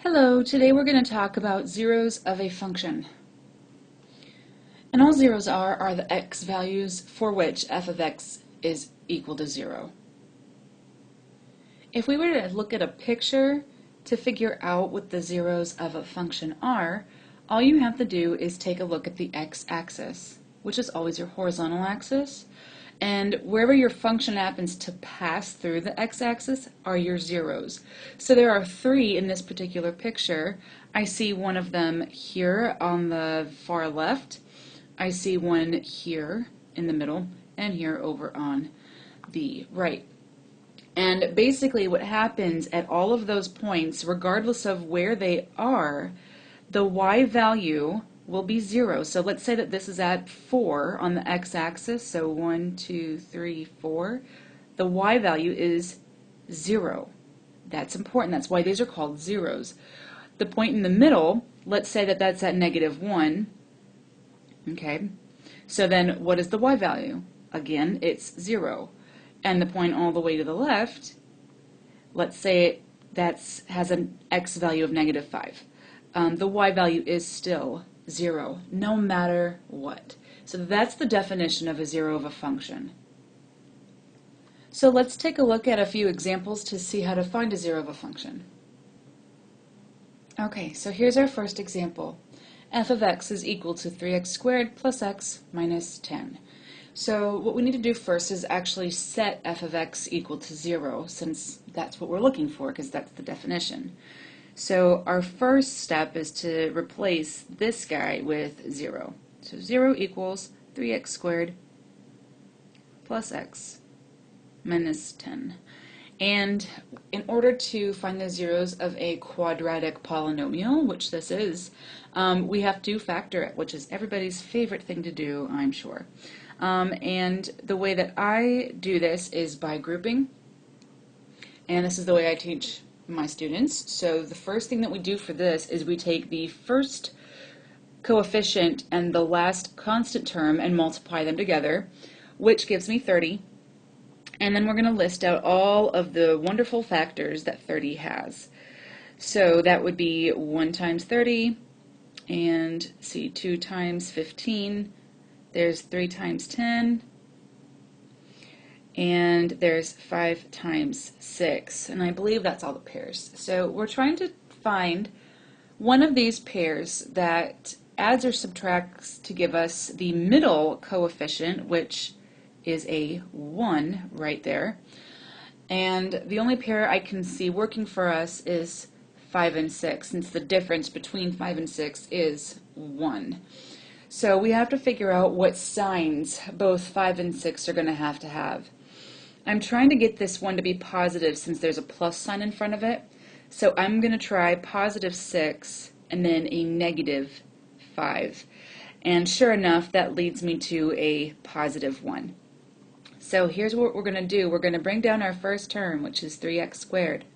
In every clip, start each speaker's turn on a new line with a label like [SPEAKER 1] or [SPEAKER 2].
[SPEAKER 1] Hello, today we're going to talk about zeros of a function. And all zeros are the x values for which f of x is equal to 0. If we were to look at a picture to figure out what the zeros of a function are, all you have to do is take a look at the x-axis, which is always your horizontal axis. And wherever your function happens to pass through the x-axis are your zeros. So there are 3 in this particular picture. I see one of them here on the far left. I see one here in the middle, and here over on the right. And basically what happens at all of those points, regardless of where they are, the y value will be 0. So let's say that this is at 4 on the x-axis, so 1, 2, 3, 4. The y value is 0. That's important. That's why these are called zeros. The point in the middle, let's say that that's at -1. Okay, so then what is the y value? Again, it's 0. And the point all the way to the left, let's say that has an x value of -5. The y value is still 0, no matter what. So that's the definition of a zero of a function. So let's take a look at a few examples to see how to find a zero of a function. Okay, so here's our first example. F of x is equal to 3x squared plus x minus 10. So what we need to do first is actually set f of x equal to 0, since that's what we're looking for, because that's the definition. So our first step is to replace this guy with 0. So 0 equals 3x squared plus x minus 10. And in order to find the zeros of a quadratic polynomial, which this is, we have to factor it, which is everybody's favorite thing to do, I'm sure. And the way that I do this is by grouping. And this is the way I teach my students. So the first thing that we do for this is we take the first coefficient and the last constant term and multiply them together, which gives me 30. And then we're going to list out all of the wonderful factors that 30 has. So that would be 1 times 30, and see, 2 times 15, there's 3 times 10, and there's 5 times 6, and I believe that's all the pairs. So we're trying to find one of these pairs that adds or subtracts to give us the middle coefficient, which is a 1 right there. And the only pair I can see working for us is 5 and 6, since the difference between 5 and 6 is 1. So we have to figure out what signs both 5 and 6 are going to have. I'm trying to get this one to be positive since there's a plus sign in front of it. So I'm going to try positive 6 and then a negative 5. And sure enough, that leads me to a positive 1. So here's what we're going to do. We're going to bring down our first term, which is 3x squared.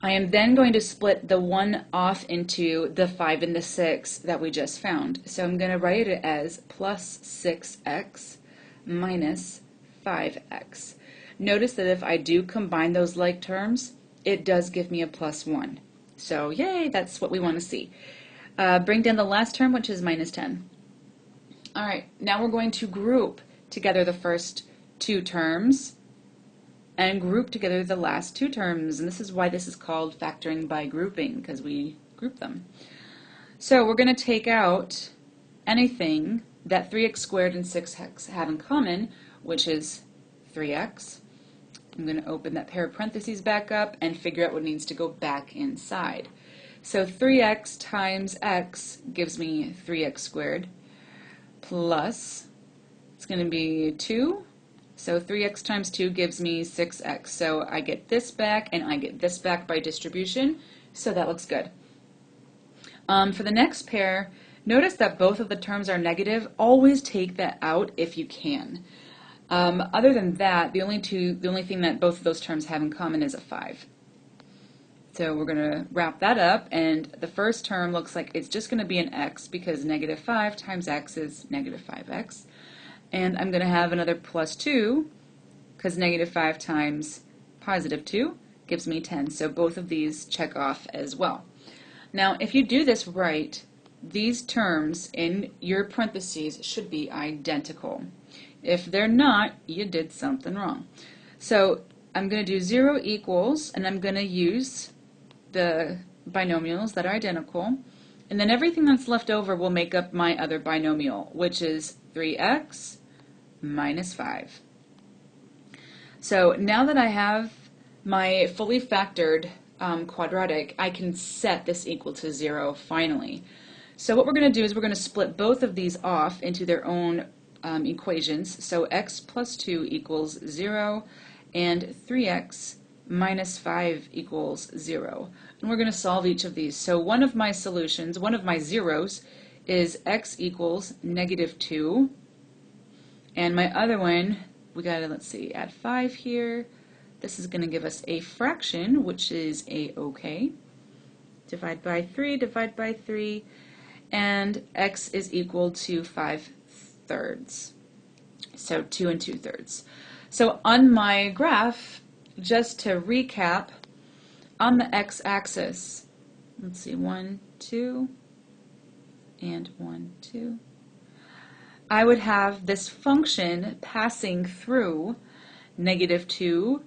[SPEAKER 1] I am then going to split the 1 off into the 5 and the 6 that we just found. So I'm going to write it as plus 6x minus 5x. Notice that if I do combine those like terms, it does give me a plus 1. So yay, that's what we want to see. Bring down the last term, which is minus 10. Alright, now we're going to group together the first 2 terms and group together the last 2 terms. And this is why this is called factoring by grouping, because we group them. So we're going to take out anything that 3x squared and 6x have in common, which is 3x. I'm going to open that pair of parentheses back up and figure out what needs to go back inside. So 3x times x gives me 3x squared plus, it's going to be 2. So 3x times 2 gives me 6x. So I get this back and I get this back by distribution. So that looks good. For the next pair, notice that both of the terms are negative. Always take that out if you can. Other than that, the only thing that both of those terms have in common is a 5. So we're going to wrap that up, and the first term looks like it's just going to be an x because negative 5 times x is negative 5x. And I'm going to have another plus 2 because negative 5 times positive 2 gives me 10. So both of these check off as well. Now, if you do this right, these terms in your parentheses should be identical. If they're not, you did something wrong. So I'm going to do 0 equals, and I'm going to use the binomials that are identical, and then everything that's left over will make up my other binomial, which is 3x minus 5. So now that I have my fully factored quadratic, I can set this equal to 0 finally. So what we're going to do is we're going to split both of these off into their own equations. So x plus 2 equals 0, and 3x minus 5 equals 0. And we're going to solve each of these. So one of my solutions, one of my zeros, is x equals negative 2. And my other one, we got to, let's see, add 5 here. This is going to give us a fraction, which is a-okay. Divide by 3, and x is equal to 5/3. So 2 2/3. So on my graph, just to recap, on the x-axis, let's see, 1, 2, and 1, 2. I would have this function passing through negative 2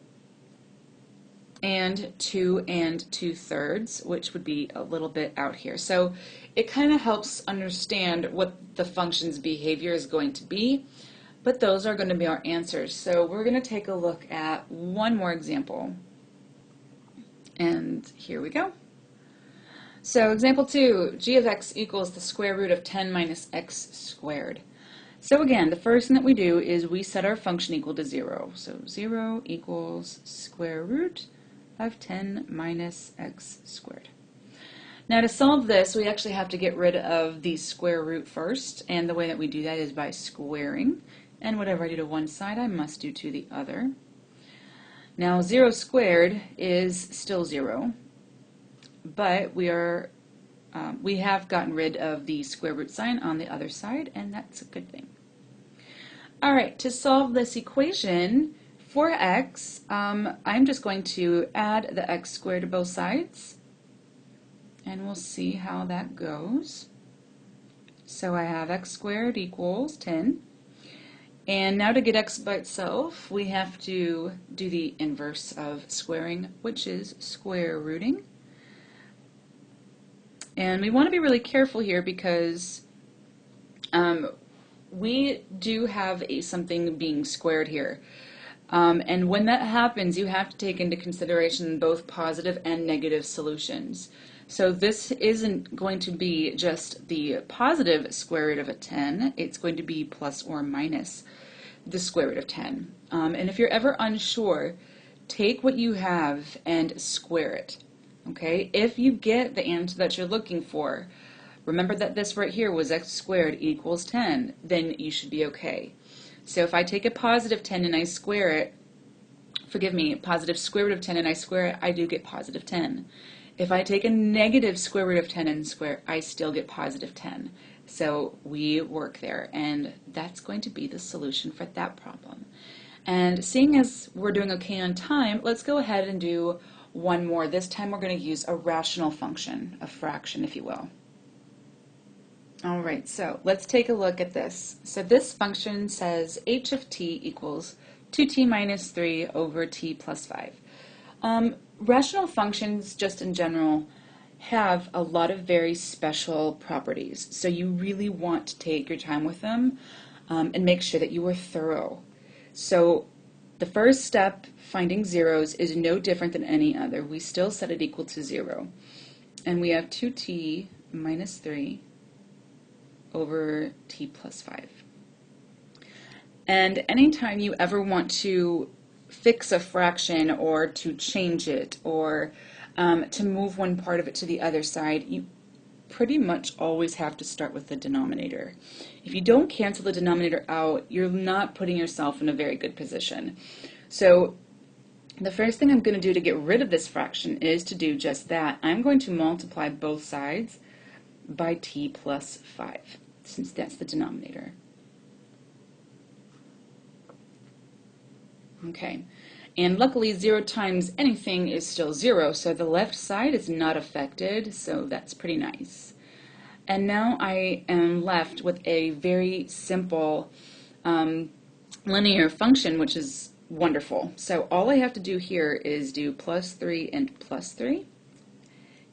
[SPEAKER 1] and 2 2/3, which would be a little bit out here. So it kind of helps understand what the function's behavior is going to be, but those are going to be our answers. So we're going to take a look at one more example. And here we go. So example 2, g of x equals the square root of 10 minus x squared. So again, the first thing that we do is we set our function equal to 0. So 0 equals square root of 10 minus x squared. Now to solve this, we actually have to get rid of the square root first, and the way that we do that is by squaring. And whatever I do to one side, I must do to the other. Now 0 squared is still 0, but we have gotten rid of the square root sign on the other side, and that's a good thing. All right, to solve this equation for x, I'm just going to add the x squared to both sides, and we'll see how that goes. So I have x squared equals 10. And now to get x by itself, we have to do the inverse of squaring, which is square rooting. And we want to be really careful here because we do have something being squared here. And when that happens, you have to take into consideration both positive and negative solutions. So this isn't going to be just the positive square root of a 10, it's going to be plus or minus the square root of 10. And if you're ever unsure, take what you have and square it. Okay? If you get the answer that you're looking for, remember that this right here was x squared equals 10, then you should be okay. So if I take a positive 10 and I square it, forgive me, positive square root of 10 and I square it, I do get positive 10. If I take a negative square root of 10 and square, I still get positive 10. So we work there, and that's going to be the solution for that problem. And seeing as we're doing okay on time, let's go ahead and do one more. This time we're going to use a rational function, a fraction, if you will. All right, so let's take a look at this. So this function says h of t equals 2t minus 3 over t plus 5. Rational functions, just in general, have a lot of very special properties. So you really want to take your time with them and make sure that you are thorough. So the first step, finding zeros, is no different than any other. We still set it equal to 0. And we have 2t minus 3 over t plus 5. And anytime you ever want to fix a fraction or to change it or to move one part of it to the other side, you pretty much always have to start with the denominator. If you don't cancel the denominator out, you're not putting yourself in a very good position. So the first thing I'm going to do to get rid of this fraction is to do just that. I'm going to multiply both sides by t plus 5, since that's the denominator. Okay, And luckily 0 times anything is still 0, so the left side is not affected, so that's pretty nice. And now I am left with a very simple linear function, which is wonderful. So all I have to do here is do plus 3 and plus 3,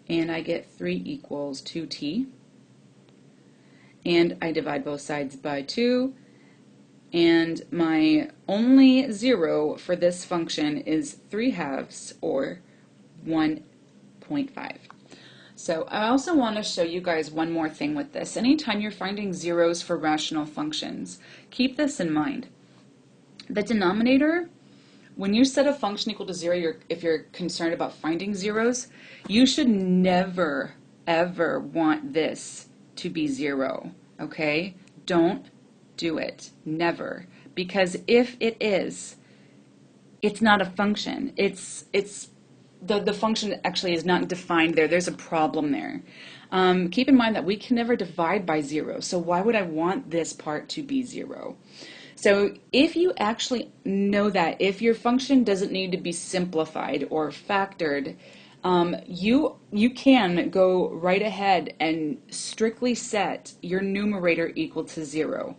[SPEAKER 1] and I get 3 equals 2t. And I divide both sides by 2, and my only 0 for this function is 3/2, or 1.5. So I also want to show you guys one more thing with this. Anytime you're finding zeros for rational functions, keep this in mind. The denominator, when you set a function equal to 0, if you're concerned about finding zeros, you should never, ever want this to be 0, okay? Don't do it, never, because if it is, it's not a function. The function actually is not defined there. There's a problem there. Keep in mind that we can never divide by 0, so why would I want this part to be 0? So if you actually know that if your function doesn't need to be simplified or factored, you can go right ahead and strictly set your numerator equal to 0.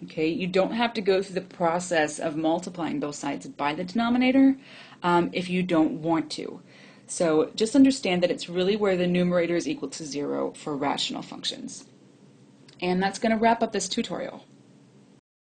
[SPEAKER 1] Okay, you don't have to go through the process of multiplying both sides by the denominator if you don't want to. So just understand that it's really where the numerator is equal to 0 for rational functions. And that's going to wrap up this tutorial.